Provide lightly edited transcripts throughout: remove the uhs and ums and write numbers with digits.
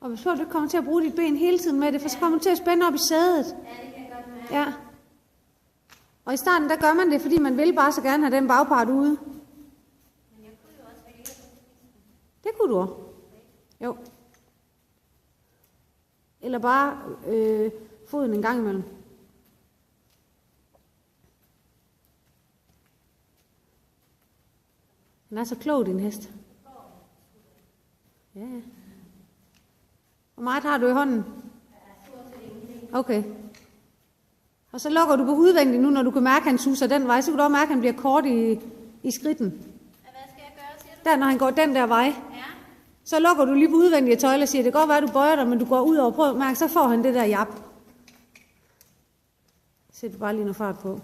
Og hvis du ikke kommer til at bruge dit ben hele tiden med det, for så kommer du til at spænde op i sædet. Ja, det kan jeg godt mærke. Ja. Og i starten, der gør man det, fordi man vil bare så gerne have den bagpart ude. Men jeg kunne jo også vælge at Det kunne du også. Jo. Eller bare foden en gang imellem. Den er så klog, din hest. Ja. Hvor meget har du i hånden? Okay. Og så lukker du på udvendigt nu, når du kan mærke, at han suser den vej. Så kan du også mærke, at han bliver kort i skridten. Hvad skal jeg gøre, siger du? Der, når han går den der vej. Ja. Så lukker du lige på udvendige tøjler og siger, det kan godt være, at du bøjer dig, men du går ud over på mærke, så får han det der jap. Sæt du bare lige noget fart på.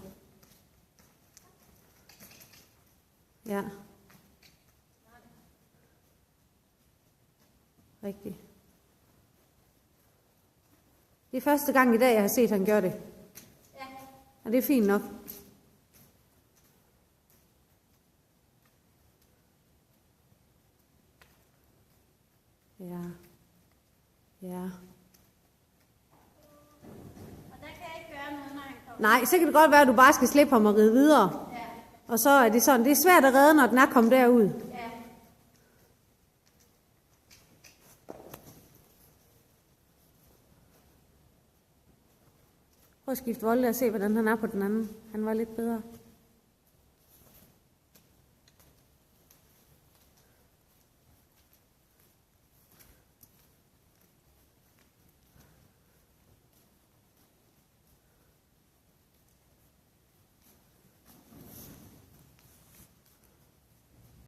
Ja. Rigtigt. Det er første gang i dag, jeg har set, at han gør det. Ja. Og det er fint nok. Ja. Ja. Og der kan jeg ikke gøre noget, når han kommer. Nej, så kan det godt være, at du bare skal slippe ham og ride videre. Ja. Og så er det sådan, det er svært at redde, når den er kommet derud. Ja. Prøv at skifte volde og se, hvordan han er på den anden. Han var lidt bedre.